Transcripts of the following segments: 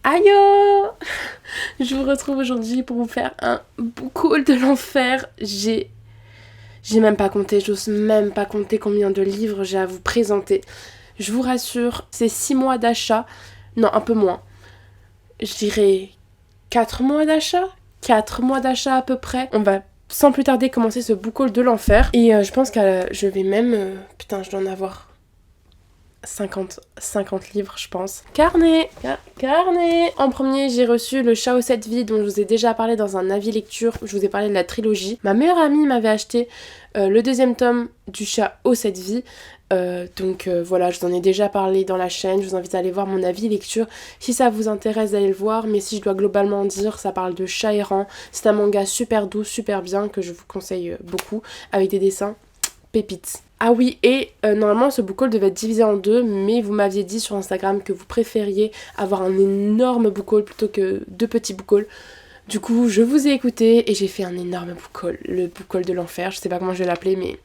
Aïe. Je vous retrouve aujourd'hui pour vous faire un book haul de l'enfer. J'ai même pas compté, j'ose même pas compter combien de livres j'ai à vous présenter. Je vous rassure, c'est 6 mois d'achat. Non, un peu moins. Je dirais 4 mois d'achat. 4 mois d'achat à peu près. On va sans plus tarder commencer ce book haul de l'enfer. Et je pense que je vais même... putain, je dois en avoir 50 livres, je pense. Carnet. En premier, j'ai reçu le Chat aux 7 vies dont je vous ai déjà parlé dans un avis lecture. Je vous ai parlé de la trilogie. Ma meilleure amie m'avait acheté le 2e tome du Chat aux 7 vies. Donc voilà, je vous en ai déjà parlé dans la chaîne. Je vous invite à aller voir mon avis lecture si ça vous intéresse d'aller le voir. Mais si je dois globalement dire, ça parle de chat errant. C'est un manga super doux, super bien que je vous conseille beaucoup, avec des dessins pépites. Ah oui, et normalement ce book haul devait être divisé en 2, mais vous m'aviez dit sur Instagram que vous préfériez avoir un énorme book haul plutôt que 2 petits book hauls. Du coup, je vous ai écouté et j'ai fait un énorme book haul, le book haul de l'enfer. Je sais pas comment je vais l'appeler, mais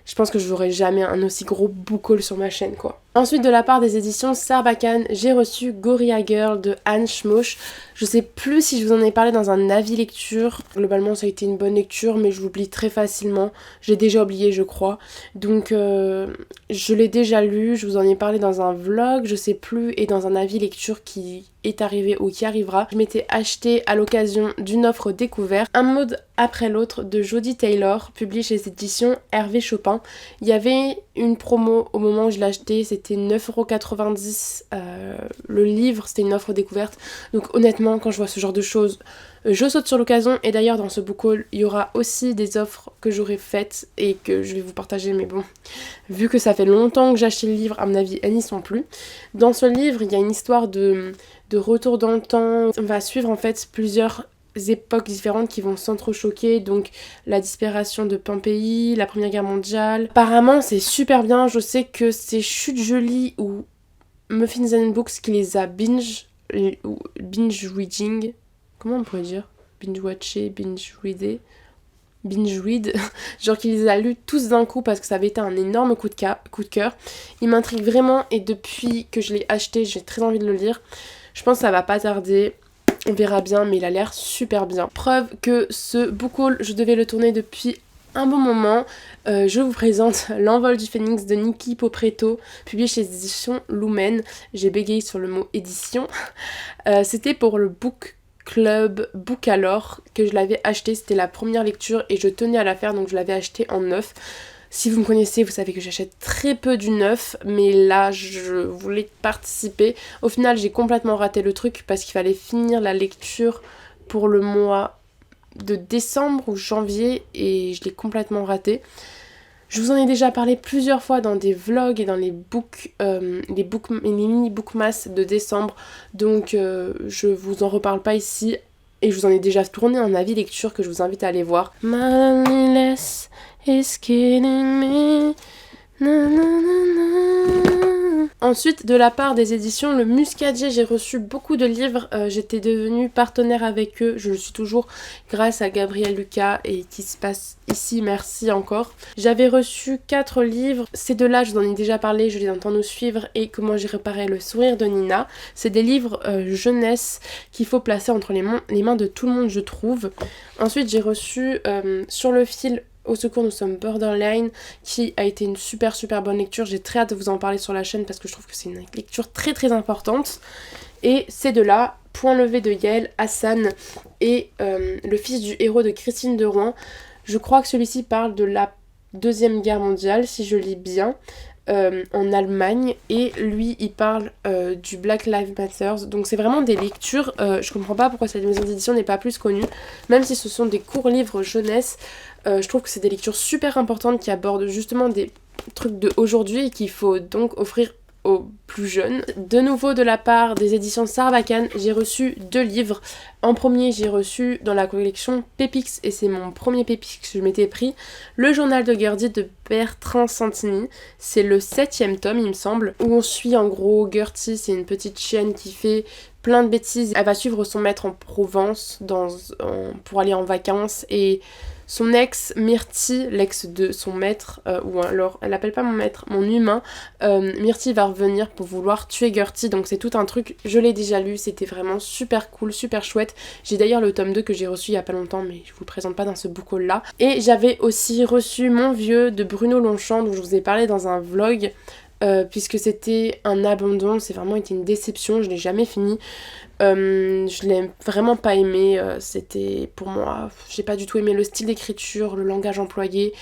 je pense que je n'aurai jamais un aussi gros book haul sur ma chaîne, quoi. Ensuite, de la part des éditions Sarbacane, j'ai reçu Gorilla Girl de Anne Schmoch. Je sais plus si je vous en ai parlé dans un avis lecture. Globalement, ça a été une bonne lecture, mais je l'oublie très facilement. J'ai déjà oublié, je crois. Donc, je l'ai déjà lu. Je vous en ai parlé dans un vlog, je sais plus, et dans un avis lecture qui est arrivé ou qui arrivera. Je m'étais acheté à l'occasion d'une offre découverte un mode après l'autre de Jodie Taylor, publié chez les éditions Hervé Chopin. Il y avait une promo au moment où je l'ai acheté, c'était 9,90€. Le livre, c'était une offre découverte. Donc honnêtement, quand je vois ce genre de choses, je saute sur l'occasion. Et d'ailleurs, dans ce book haul, il y aura aussi des offres que j'aurai faites et que je vais vous partager. Mais bon, vu que ça fait longtemps que j'ai acheté le livre, à mon avis, elles n'y sont plus. Dans ce livre, il y a une histoire de retour dans le temps. On va suivre en fait plusieurs époques différentes qui vont s'entrechoquer, donc la disparition de Pompéi, la Première Guerre mondiale. Apparemment c'est super bien, je sais que c'est Chute Jolie ou Muffins and Books qui les a binge reading, comment on pourrait dire, binge watcher, binge reader, binge read, genre qu'il les a lus tous d'un coup parce que ça avait été un énorme coup de cœur. Il m'intrigue vraiment et depuis que je l'ai acheté, j'ai très envie de le lire. Je pense que ça va pas tarder. On verra bien, mais il a l'air super bien. Preuve que ce book haul, je devais le tourner depuis un bon moment. Je vous présente L'envol du phénix de Nikki Popretto, publié chez les éditions Lumen. J'ai bégayé sur le mot édition. C'était pour le book club Bookalore que je l'avais acheté. C'était la première lecture et je tenais à la faire, donc je l'avais acheté en neuf. Si vous me connaissez, vous savez que j'achète très peu du neuf, mais là, je voulais participer. Au final, j'ai complètement raté le truc parce qu'il fallait finir la lecture pour le mois de décembre ou janvier et je l'ai complètement raté. Je vous en ai déjà parlé plusieurs fois dans des vlogs et dans les mini bookmas de décembre, donc je vous en reparle pas ici. Et je vous en ai déjà tourné un avis lecture que je vous invite à aller voir. My loneliness is killing me. Na, na, na, na. Ensuite, de la part des éditions Le Muscadier, j'ai reçu beaucoup de livres. J'étais devenue partenaire avec eux. Je le suis toujours grâce à Gabriel Lucas et qui se passe ici. Merci encore. J'avais reçu 4 livres. Ces deux-là, je vous en ai déjà parlé. Je les entends nous suivre et Comment j'ai réparé le sourire de Nina. C'est des livres jeunesse qu'il faut placer entre les mains de tout le monde, je trouve. Ensuite, j'ai reçu Sur le fil Au secours, nous sommes Borderline, qui a été une super bonne lecture. J'ai très hâte de vous en parler sur la chaîne parce que je trouve que c'est une lecture très importante. Et c'est de là, Point levé de Yael, Hassan et Le fils du héros de Christine de Rouen. Je crois que celui-ci parle de la Deuxième Guerre mondiale, si je lis bien, en Allemagne, et lui il parle du Black Lives Matter. Donc c'est vraiment des lectures, je comprends pas pourquoi cette maison d'édition n'est pas plus connue, même si ce sont des courts livres jeunesse. Je trouve que c'est des lectures super importantes qui abordent justement des trucs de aujourd'hui et qu'il faut donc offrir aux plus jeunes. De nouveau, de la part des éditions Sarbacane, j'ai reçu 2 livres. En premier, j'ai reçu dans la collection Pépix, et c'est mon premier Pépix que je m'étais pris, Le journal de Gertie de Bertrand Santini. C'est le 7e tome, il me semble, où on suit en gros Gertie, c'est une petite chienne qui fait plein de bêtises. Elle va suivre son maître en Provence pour aller en vacances, et son ex Myrtille, l'ex de son maître, ou alors elle appelle pas mon maître, mon humain, Myrtille va revenir pour vouloir tuer Gertie, donc c'est tout un truc, je l'ai déjà lu, c'était vraiment super cool, super chouette. J'ai d'ailleurs le tome 2 que j'ai reçu il y a pas longtemps, mais je vous le présente pas dans ce book haul là. Et j'avais aussi reçu Mon Vieux de Bruno Longchamp, dont je vous ai parlé dans un vlog, puisque c'était un abandon, c'est vraiment été une déception, je l'ai jamais fini. Je l'ai vraiment pas aimé, c'était pour moi, j'ai pas du tout aimé le style d'écriture, le langage employé,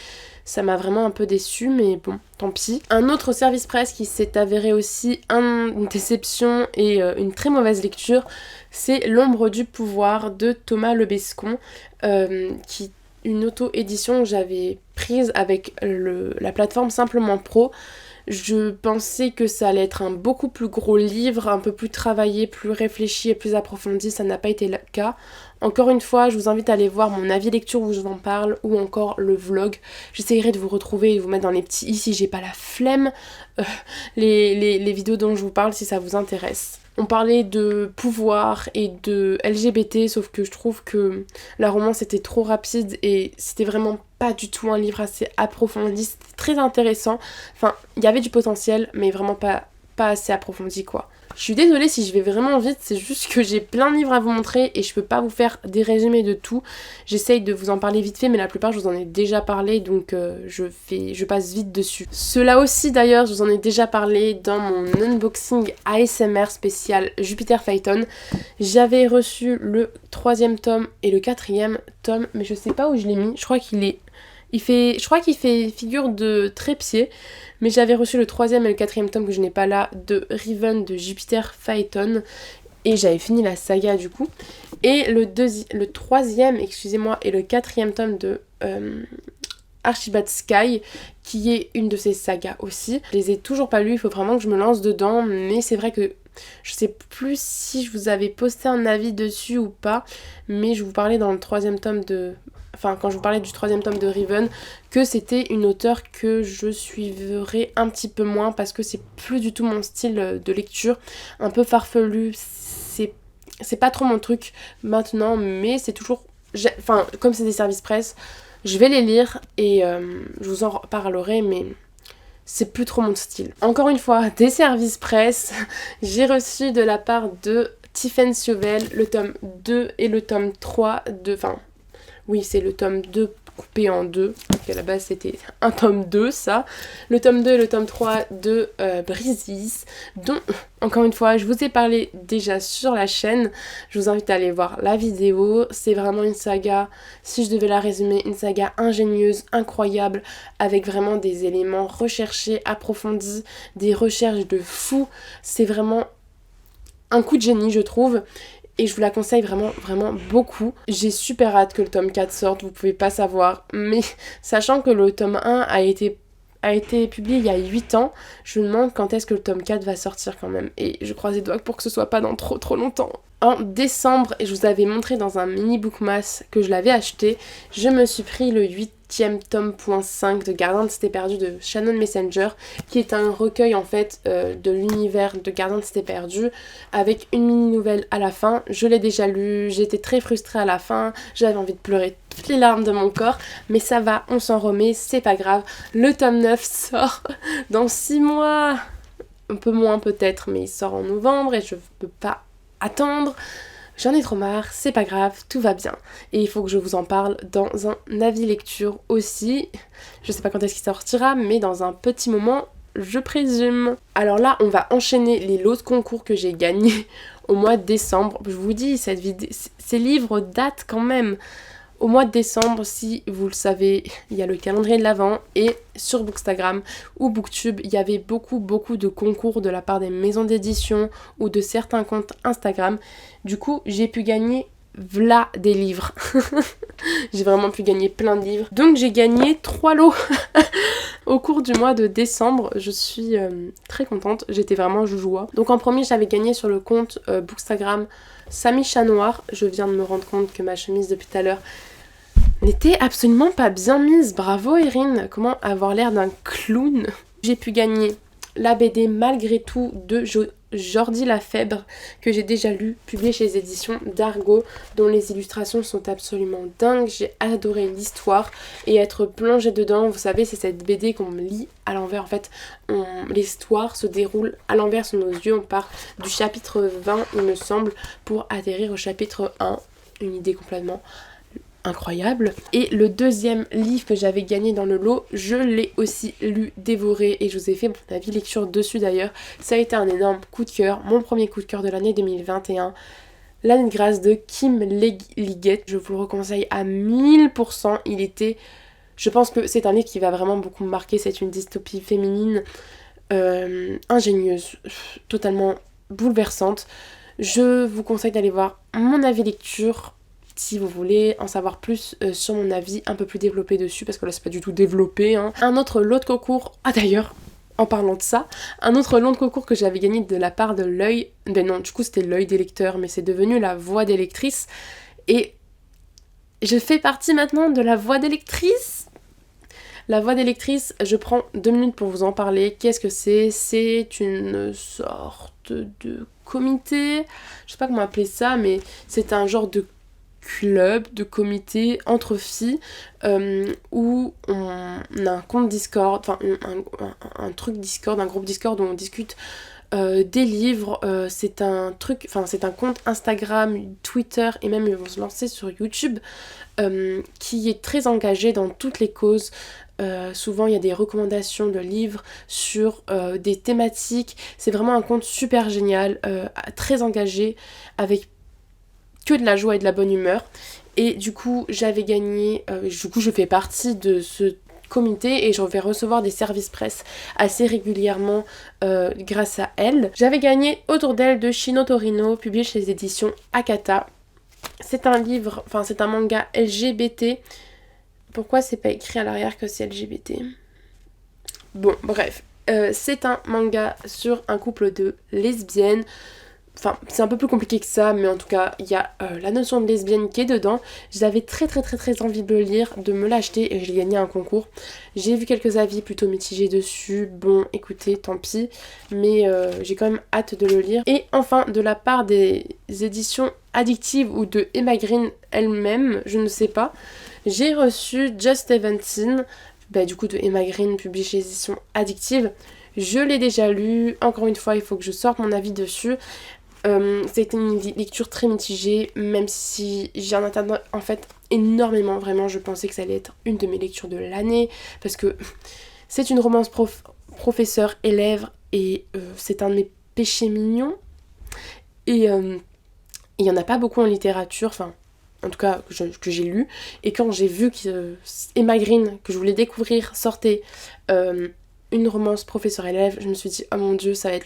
ça m'a vraiment un peu déçue, mais bon, tant pis. Un autre service presse qui s'est avéré aussi une déception et une très mauvaise lecture, c'est L'ombre du pouvoir de Thomas Lebescon, une auto-édition que j'avais prise avec la plateforme Simplement Pro. Je pensais que ça allait être un beaucoup plus gros livre, un peu plus travaillé, plus réfléchi et plus approfondi, ça n'a pas été le cas. Encore une fois, je vous invite à aller voir mon avis lecture où je vous en parle, ou encore le vlog. J'essaierai de vous retrouver et de vous mettre dans les petits i si j'ai pas la flemme, les vidéos dont je vous parle si ça vous intéresse. On parlait de pouvoir et de LGBT, sauf que je trouve que la romance était trop rapide et c'était vraiment pas du tout un livre assez approfondi, c'était très intéressant. Enfin, il y avait du potentiel, mais vraiment pas assez approfondi quoi. Je suis désolée si je vais vraiment vite, c'est juste que j'ai plein de livres à vous montrer et je peux pas vous faire des résumés de tout. J'essaye de vous en parler vite fait, mais la plupart je vous en ai déjà parlé, donc je passe vite dessus. Ceux-là aussi d'ailleurs, je vous en ai déjà parlé dans mon unboxing ASMR spécial Jupiter Phaeton. J'avais reçu le 3e tome et le 4e tome, mais je sais pas où je l'ai mis, je crois qu'il fait figure de trépied, mais j'avais reçu le 3e et le 4e tome que je n'ai pas là de Riven de Jupiter Phaeton et j'avais fini la saga du coup. Et le 3e, excusez-moi, et le 4e tome de Archibald Sky, qui est une de ces sagas aussi. Je les ai toujours pas lus, il faut vraiment que je me lance dedans, mais c'est vrai que je sais plus si je vous avais posté un avis dessus ou pas, mais je vous parlais dans le 3e tome de... Enfin, quand je vous parlais du 3e tome de Riven, que c'était une auteure que je suivrai un petit peu moins parce que c'est plus du tout mon style de lecture, un peu farfelu, c'est pas trop mon truc maintenant, mais c'est toujours... Enfin, comme c'est des services presse, je vais les lire et je vous en reparlerai, mais c'est plus trop mon style. Encore une fois, des services presse, j'ai reçu de la part de Tiffen Siovel le tome 2 et le tome 3 de... Enfin... Oui, c'est le tome 2 coupé en deux, parce qu'à la base c'était un tome 2 ça. Le tome 2 et le tome 3 de Brisis, dont, encore une fois, je vous ai parlé déjà sur la chaîne. Je vous invite à aller voir la vidéo. C'est vraiment une saga, si je devais la résumer, une saga ingénieuse, incroyable, avec vraiment des éléments recherchés, approfondis, des recherches de fou. C'est vraiment un coup de génie, je trouve. Et je vous la conseille vraiment, vraiment beaucoup. J'ai super hâte que le tome 4 sorte, vous pouvez pas savoir. Mais sachant que le tome 1 a été publié il y a 8 ans, je me demande quand est-ce que le tome 4 va sortir quand même. Et je croise les doigts pour que ce soit pas dans trop longtemps. En décembre, et je vous avais montré dans un mini bookmas que je l'avais acheté, je me suis pris le 8e tome .5 de Gardien de Cité Perdue de Shannon Messenger, qui est un recueil en fait de l'univers de Gardien de Cité Perdue avec une mini-nouvelle à la fin. Je l'ai déjà lu, j'étais très frustrée à la fin, j'avais envie de pleurer toutes les larmes de mon corps, mais ça va, on s'en remet, c'est pas grave. Le tome 9 sort dans 6 mois, un peu moins peut-être, mais il sort en novembre et je peux pas attendre. J'en ai trop marre, c'est pas grave, tout va bien. Et il faut que je vous en parle dans un avis lecture aussi. Je sais pas quand est-ce qu'il sortira, mais dans un petit moment, je présume. Alors là, on va enchaîner les lots de concours que j'ai gagnés au mois de décembre. Je vous dis, ces livres datent quand même. Au mois de décembre, si vous le savez, il y a le calendrier de l'Avent et sur Bookstagram ou Booktube, il y avait beaucoup de concours de la part des maisons d'édition ou de certains comptes Instagram. Du coup, j'ai pu gagner v'là des livres. J'ai vraiment pu gagner plein de livres. Donc j'ai gagné 3 lots au cours du mois de décembre. Je suis très contente, j'étais vraiment joujoie. Donc en premier, j'avais gagné sur le compte Bookstagram Samy Chat Noir. Je viens de me rendre compte que ma chemise depuis tout à l'heure n'était absolument pas bien mise. Bravo Erin, comment avoir l'air d'un clown. J'ai pu gagner la BD Malgré tout de Jordi Lafèbre, que j'ai déjà lu, publié chez les éditions d'Argo, dont les illustrations sont absolument dingues. J'ai adoré l'histoire et être plongée dedans. Vous savez, c'est cette BD qu'on lit à l'envers. En fait, l'histoire se déroule à l'envers sous nos yeux. On part du chapitre 20, il me semble, pour atterrir au chapitre 1. Une idée complètement incroyable. Et le deuxième livre que j'avais gagné dans le lot, je l'ai aussi lu, dévoré, et je vous ai fait mon avis lecture dessus d'ailleurs. Ça a été un énorme coup de cœur, mon premier coup de cœur de l'année 2021. L'année de grâce de Kim Liggett, je vous le conseille à 1000%. Je pense que c'est un livre qui va vraiment beaucoup me marquer. C'est une dystopie féminine ingénieuse, totalement bouleversante. Je vous conseille d'aller voir mon avis lecture si vous voulez en savoir plus sur mon avis un peu plus développé dessus, parce que là c'est pas du tout développé, hein. Un autre lot de concours, d'ailleurs, en parlant de ça, un autre lot de concours que j'avais gagné de la part de l'œil, non, du coup c'était l'œil des lecteurs, mais c'est devenu la voix des lectrices, et je fais partie maintenant de la voix des lectrices. La voix des lectrices, je prends 2 minutes pour vous en parler. Qu'est-ce que c'est ? C'est une sorte de comité, je sais pas comment appeler ça, mais c'est un genre de club, de comité entre filles où on a un compte Discord, enfin un truc Discord, un groupe Discord où on discute des livres. C'est un compte Instagram, Twitter, et même ils vont se lancer sur YouTube qui est très engagé dans toutes les causes. Souvent il y a des recommandations de livres sur des thématiques. C'est vraiment un compte super génial, très engagé, avec que de la joie et de la bonne humeur. Et du coup j'avais gagné, je fais partie de ce comité et je vais recevoir des services presse assez régulièrement grâce à elle. J'avais gagné Autour d'elle de Shino Torino, publié chez les éditions Akata. C'est un livre, c'est un manga LGBT. Pourquoi c'est pas écrit à l'arrière que c'est LGBT ? Bon, bref. C'est un manga sur un couple de lesbiennes. Enfin, c'est un peu plus compliqué que ça, mais en tout cas, il y a la notion de lesbienne qui est dedans. J'avais très envie de le lire, de me l'acheter, et je l'ai gagné à un concours. J'ai vu quelques avis plutôt mitigés dessus. Bon, écoutez, tant pis, mais j'ai quand même hâte de le lire. Et enfin, de la part des éditions Addictive ou de Emma Green elle-même, je ne sais pas, j'ai reçu Just 17, du coup de Emma Green, publié chez les éditions Addictive. Je l'ai déjà lu, encore une fois, il faut que je sorte mon avis dessus. C'était une lecture très mitigée, même si j'en attendais en fait énormément. Vraiment, je pensais que ça allait être une de mes lectures de l'année, parce que c'est une romance professeur-élève, et c'est un de mes péchés mignons. Et il n'y en a pas beaucoup en littérature, en tout cas que j'ai lu. Et quand j'ai vu que Emma Green, que je voulais découvrir, sortait une romance professeur-élève, je me suis dit, oh mon dieu, ça va être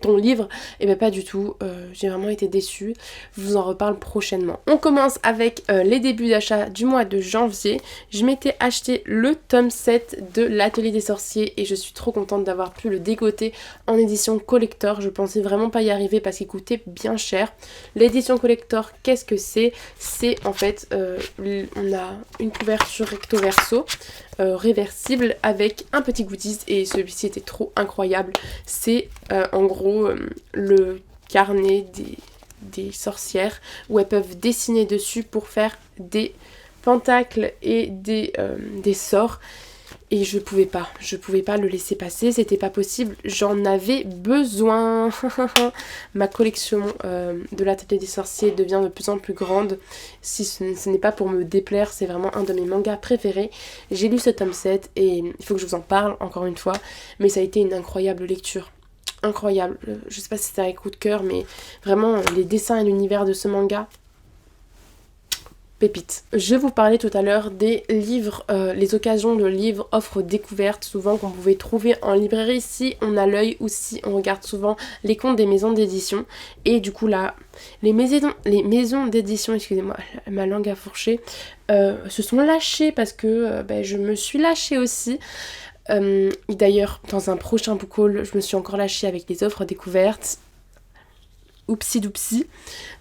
ton livre. Et pas du tout, j'ai vraiment été déçue. Je vous en reparle prochainement. On commence avec les débuts d'achat du mois de janvier. Je m'étais acheté le tome 7 de l'Atelier des sorciers et je suis trop contente d'avoir pu le dégoter en édition collector. Je pensais vraiment pas y arriver parce qu'il coûtait bien cher. L'édition collector, qu'est-ce que c'est ? C'est en fait, on a une couverture recto verso réversible avec un petit goodies, et celui-ci était trop incroyable. C'est en gros le carnet des sorcières où elles peuvent dessiner dessus pour faire des pentacles et des sorts. Et je pouvais pas le laisser passer, c'était pas possible, j'en avais besoin. Ma collection de l'Atelier des sorciers devient de plus en plus grande. Si ce n'est pas pour me déplaire, c'est vraiment un de mes mangas préférés. J'ai lu ce tome 7 et il faut que je vous en parle encore une fois, mais ça a été une incroyable lecture. Incroyable, je sais pas si c'était un coup de cœur, mais vraiment les dessins et l'univers de ce manga, pépite. Je vous parlais tout à l'heure des livres, les occasions de livres, offres découvertes, souvent qu'on pouvait trouver en librairie si on a l'œil ou si on regarde souvent les comptes des maisons d'édition. Et du coup là, les maisons d'édition, excusez-moi, ma langue a fourché, se sont lâchées parce que je me suis lâchée aussi. D'ailleurs, dans un prochain book haul, je me suis encore lâchée avec les offres découvertes. Oupsi doupsi.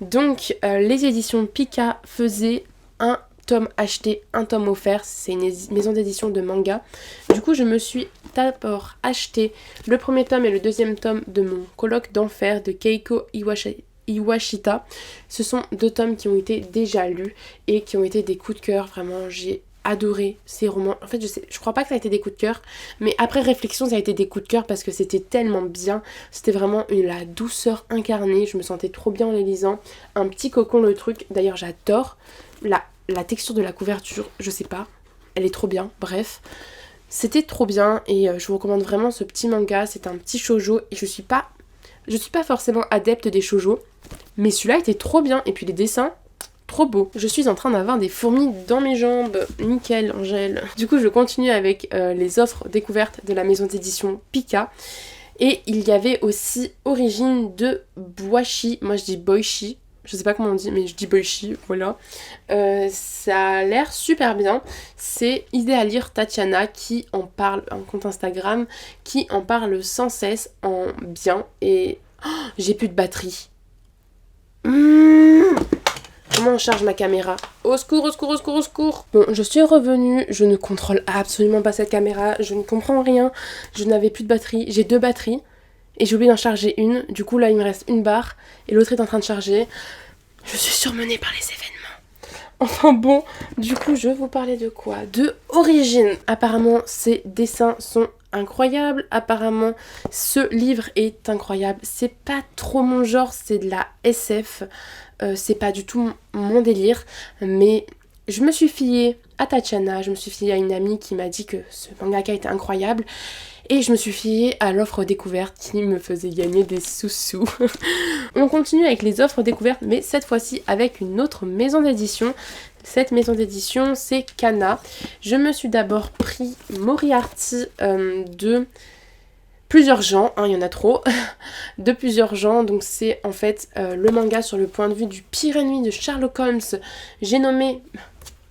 Donc les éditions Pika faisaient un tome acheté, un tome offert. C'est une maison d'édition de manga. Du coup je me suis d'abord acheté le premier tome et le deuxième tome de Mon colloque d'enfer de Keiko Iwashita. Ce sont 2 tomes qui ont été déjà lus et qui ont été des coups de cœur. Vraiment, j'ai adoré ces romans. En fait, je crois pas que ça a été des coups de cœur, mais après réflexion, ça a été des coups de cœur parce que c'était tellement bien. C'était vraiment la douceur incarnée. Je me sentais trop bien en les lisant. Un petit cocon, le truc. D'ailleurs, j'adore la texture de la couverture. Je sais pas. Elle est trop bien. Bref. C'était trop bien et je vous recommande vraiment ce petit manga. C'est un petit shoujo et je suis pas forcément adepte des shoujo, mais celui-là était trop bien et puis les dessins, trop beaux. Je suis en train d'avoir des fourmis dans mes jambes. Nickel, Angèle. Du coup, je continue avec les offres découvertes de la maison d'édition Pika. Et il y avait aussi Origine de Boichi. Moi, je dis Boichi. Je sais pas comment on dit, mais je dis Boichi, voilà. Ça a l'air super bien. C'est idée à lire Tatiana qui en parle, un compte Instagram, qui en parle sans cesse en bien. Et j'ai plus de batterie. Comment on charge ma caméra? Au secours, au secours, au secours, au secours. Bon, je suis revenue, je ne contrôle absolument pas cette caméra, je ne comprends rien, je n'avais plus de batterie, j'ai 2 batteries et j'ai oublié d'en charger une, du coup là il me reste une barre et l'autre est en train de charger. Je suis surmenée par les événements. Enfin bon, du coup je vais vous parler de quoi? De Origine. Apparemment ces dessins sont incroyables, apparemment ce livre est incroyable. C'est pas trop mon genre, c'est de la SF. C'est pas du tout mon délire, mais je me suis fiée à Tatiana, je me suis fiée à une amie qui m'a dit que ce mangaka était incroyable et je me suis fiée à l'offre découverte qui me faisait gagner des sous-sous. On continue avec les offres découvertes, mais cette fois-ci avec une autre maison d'édition. Cette maison d'édition, c'est Kana. Je me suis d'abord pris Moriarty de plusieurs gens, il y en a trop, de plusieurs gens, donc c'est en fait le manga sur le point de vue du pire ennemi de Sherlock Holmes. J'ai nommé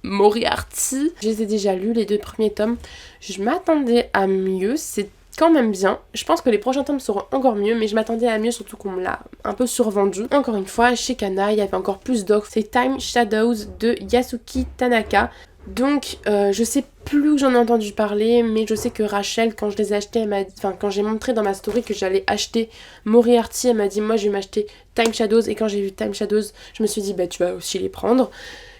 Moriarty. Je les ai déjà lus, les 2 premiers tomes. Je m'attendais à mieux, c'est quand même bien. Je pense que les prochains tomes seront encore mieux, mais je m'attendais à mieux, surtout qu'on me l'a un peu survendu. Encore une fois, chez Kana, il y avait encore plus d'offres. C'est Time Shadows de Yasuki Tanaka. Donc je sais plus où j'en ai entendu parler, mais je sais que Rachel, quand je les ai achetés, quand j'ai montré dans ma story que j'allais acheter Moriarty, elle m'a dit moi je vais m'acheter Time Shadows, et quand j'ai vu Time Shadows, je me suis dit bah tu vas aussi les prendre.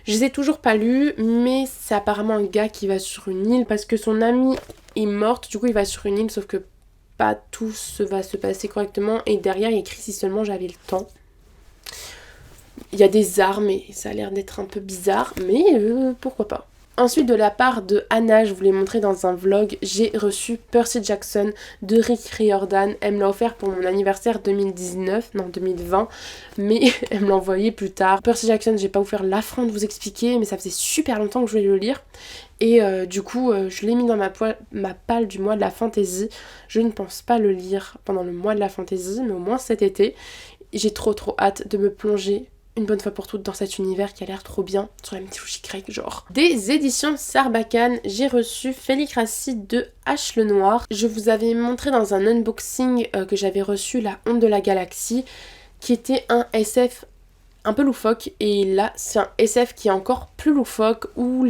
Je les ai toujours pas lus, mais c'est apparemment un gars qui va sur une île parce que son amie est morte, du coup il va sur une île, sauf que pas tout va se passer correctement, et derrière il y a écrit si seulement j'avais le temps. Il y a des armes et ça a l'air d'être un peu bizarre, mais pourquoi pas. Ensuite, de la part de Anna, je vous l'ai montré dans un vlog, j'ai reçu Percy Jackson de Rick Riordan. Elle me l'a offert pour mon anniversaire 2020, mais elle me l'a envoyé plus tard. Percy Jackson, j'ai pas vous faire l'affront de vous expliquer, mais ça faisait super longtemps que je voulais le lire. Et du coup, je l'ai mis dans ma palle du mois de la fantasy. Je ne pense pas le lire pendant le mois de la fantasy, mais au moins cet été. J'ai trop hâte de me plonger une bonne fois pour toutes dans cet univers qui a l'air trop bien, sur la mythologie grecque genre. Des éditions Sarbacane, j'ai reçu Félicratie de H le Noir. Je vous avais montré dans un unboxing que j'avais reçu La Honte de la Galaxie, qui était un SF un peu loufoque, et là c'est un SF qui est encore plus loufoque, où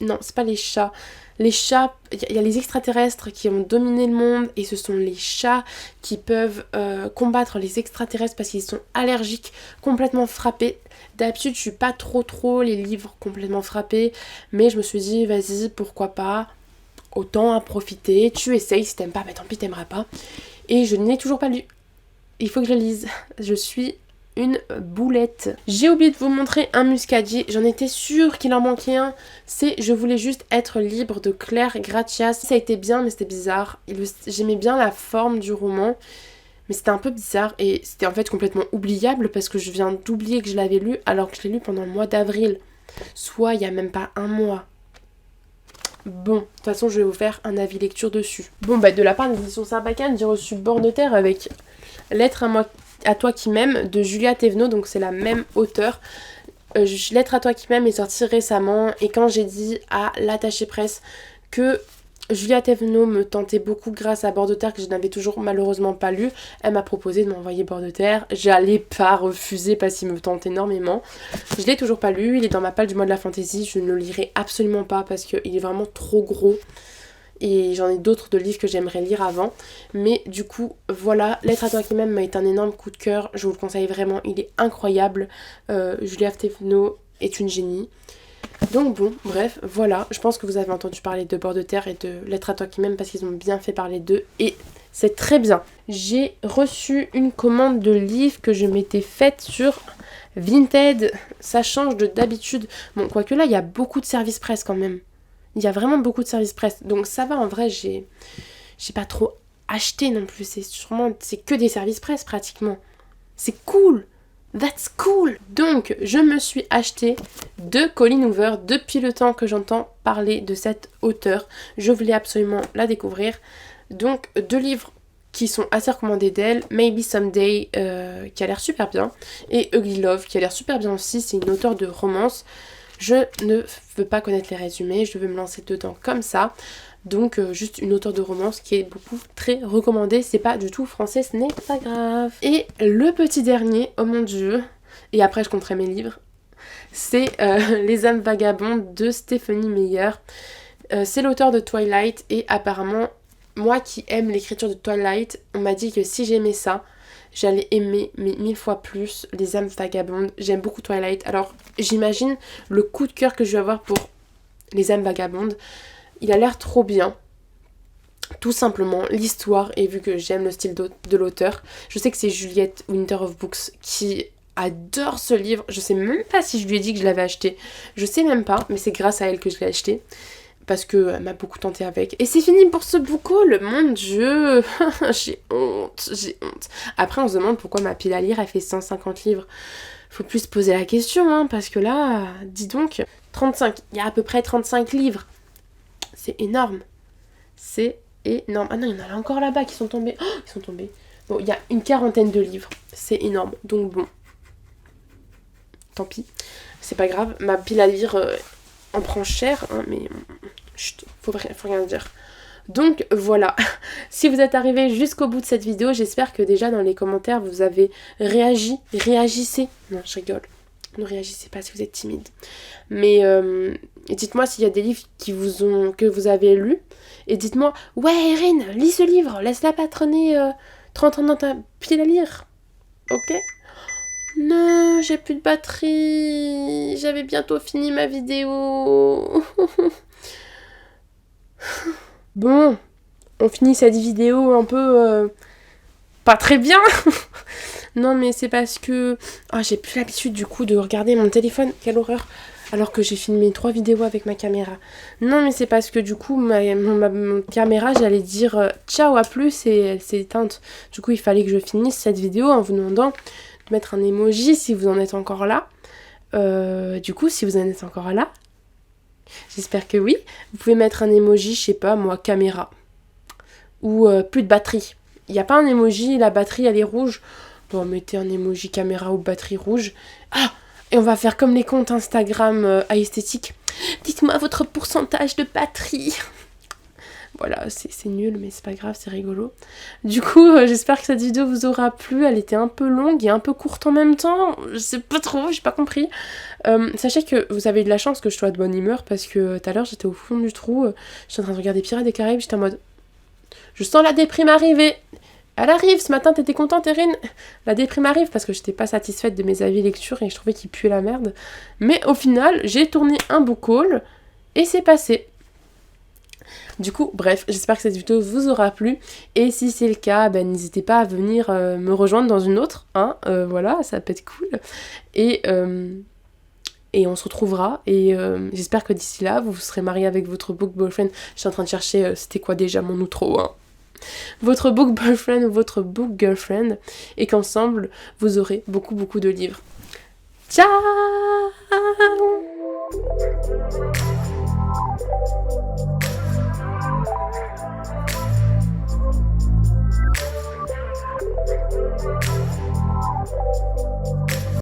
non c'est pas les chats, il y a les extraterrestres qui ont dominé le monde, et ce sont les chats qui peuvent combattre les extraterrestres parce qu'ils sont allergiques, complètement frappés. D'habitude je suis pas trop les livres complètement frappés, mais je me suis dit vas-y pourquoi pas, autant en profiter, tu essayes, si t'aimes pas bah tant pis t'aimeras pas, et je ne l'ai toujours pas lu, il faut que je le lise, je suis une boulette. J'ai oublié de vous montrer un muscadier, j'en étais sûre qu'il en manquait un, c'est Je voulais juste être libre de Claire Gratias. Ça a été bien mais c'était bizarre, j'aimais bien la forme du roman, mais c'était un peu bizarre et c'était en fait complètement oubliable parce que je viens d'oublier que je l'avais lu alors que je l'ai lu pendant le mois d'avril, soit il y a même pas un mois. Bon, de toute façon je vais vous faire un avis lecture dessus. Bon bah de la part de l'édition Sarbacane, j'ai reçu Bord de terre avec Lettre à toi qui m'aime de Julia Thévenot, donc c'est la même auteure. Lettre à toi qui m'aime est sortie récemment, et quand j'ai dit à l'attaché presse que Julia Thévenot me tentait beaucoup grâce à Bord de terre, que je n'avais toujours malheureusement pas lu, elle m'a proposé de m'envoyer Bord de terre. J'allais pas refuser parce qu'il me tente énormément. Je l'ai toujours pas lu, il est dans ma palle du mois de la fantasy, je ne le lirai absolument pas parce qu'il est vraiment trop gros. et j'en ai d'autres de livres que j'aimerais lire avant. Mais du coup, voilà, Lettre à toi qui m'aime m'a été un énorme coup de cœur. Je vous le conseille vraiment, il est incroyable. Julia Stefano est une génie. Donc bon, bref, voilà. Je pense que vous avez entendu parler de Bord de terre et de Lettre à toi qui m'aime parce qu'ils ont bien fait parler d'eux. Et c'est très bien. J'ai reçu une commande de livres que je m'étais faite sur Vinted. Ça change de d'habitude. Bon, quoique là, il y a beaucoup de services presse quand même. Il y a vraiment beaucoup de services presse. Donc ça va, en vrai, j'ai pas trop acheté non plus. C'est que des services presse pratiquement. C'est cool. That's cool. Donc je me suis acheté 2 Colleen Hoover depuis le temps que j'entends parler de cette auteure. Je voulais absolument la découvrir. Donc 2 livres qui sont assez recommandés d'elle. Maybe Someday qui a l'air super bien. Et Ugly Love qui a l'air super bien aussi. C'est une auteure de romance. Je ne veux pas connaître les résumés, je veux me lancer dedans comme ça. Donc juste une auteure de romance qui est beaucoup très recommandée. C'est pas du tout français, ce n'est pas grave. Et le petit dernier, oh mon dieu, et après je compterai mes livres, c'est Les âmes vagabondes de Stephenie Meyer. C'est l'auteur de Twilight et apparemment, moi qui aime l'écriture de Twilight, on m'a dit que si j'aimais ça, j'allais aimer mais 1000 fois plus Les âmes vagabondes. J'aime beaucoup Twilight. Alors j'imagine le coup de cœur que je vais avoir pour Les âmes vagabondes. Il a l'air trop bien. Tout simplement l'histoire, et vu que j'aime le style de l'auteur, je sais que c'est Juliette Winter of Books qui adore ce livre. Je sais même pas si je lui ai dit que je l'avais acheté. Je sais même pas, mais c'est grâce à elle que je l'ai acheté. Parce qu'elle m'a beaucoup tenté avec. Et c'est fini pour ce book haul, mon dieu. J'ai honte. Après on se demande pourquoi ma pile à lire elle fait 150 livres. Faut plus se poser la question, hein, parce que là, dis donc, 35, il y a à peu près 35 livres. C'est énorme. C'est énorme. Ah non, il y en a là encore là-bas qui sont tombés. Oh, ils sont tombés. Bon, il y a une 40aine de livres. C'est énorme. Donc bon. Tant pis. C'est pas grave. Ma pile à lire en prend cher, hein, mais chut, faut rien dire. Donc voilà, si vous êtes arrivé jusqu'au bout de cette vidéo, j'espère que déjà dans les commentaires vous avez réagissez. Non, je rigole. Ne réagissez pas si vous êtes timide. Mais dites-moi s'il y a des livres que vous avez lus. Et dites-moi, ouais Erin, lis ce livre, laisse-la pas traîner 30 ans dans ta pile à lire. Ok ? Non, j'ai plus de batterie. J'avais bientôt fini ma vidéo. Bon, on finit cette vidéo un peu pas très bien. Non mais c'est parce que j'ai plus l'habitude du coup de regarder mon téléphone, quelle horreur, alors que j'ai filmé 3 vidéos avec ma caméra. Non mais c'est parce que du coup ma caméra, j'allais dire ciao à plus et elle s'est éteinte. Du coup il fallait que je finisse cette vidéo en vous demandant de mettre un emoji si vous en êtes encore là. Du coup si vous en êtes encore là, j'espère que oui, vous pouvez mettre un emoji, je sais pas moi, caméra. Ou plus de batterie. Il n'y a pas un emoji, la batterie elle est rouge. Bon, mettez un emoji caméra ou batterie rouge. Ah, et on va faire comme les comptes Instagram à esthétique. Dites-moi votre pourcentage de batterie. Voilà, c'est nul, mais c'est pas grave, c'est rigolo. Du coup, j'espère que cette vidéo vous aura plu. Elle était un peu longue et un peu courte en même temps. Je sais pas trop, j'ai pas compris. Sachez que vous avez eu de la chance que je sois de bonne humeur parce que tout à l'heure, j'étais au fond du trou. J'étais en train de regarder Pirates des Caraïbes. J'étais en mode... Je sens la déprime arriver. Elle arrive, ce matin t'étais contente Erin? La déprime arrive parce que j'étais pas satisfaite de mes avis lecture et je trouvais qu'ils puaient la merde. Mais au final, j'ai tourné un book haul et c'est passé. Du coup, bref, j'espère que cette vidéo vous aura plu. Et si c'est le cas, n'hésitez pas à venir me rejoindre dans une autre. Hein, voilà, ça peut être cool. Et on se retrouvera. Et j'espère que d'ici là, vous serez mariés avec votre book boyfriend. Je suis en train de chercher, c'était quoi déjà mon outro, hein, votre book boyfriend ou votre book girlfriend, et qu'ensemble vous aurez beaucoup de livres. Ciao!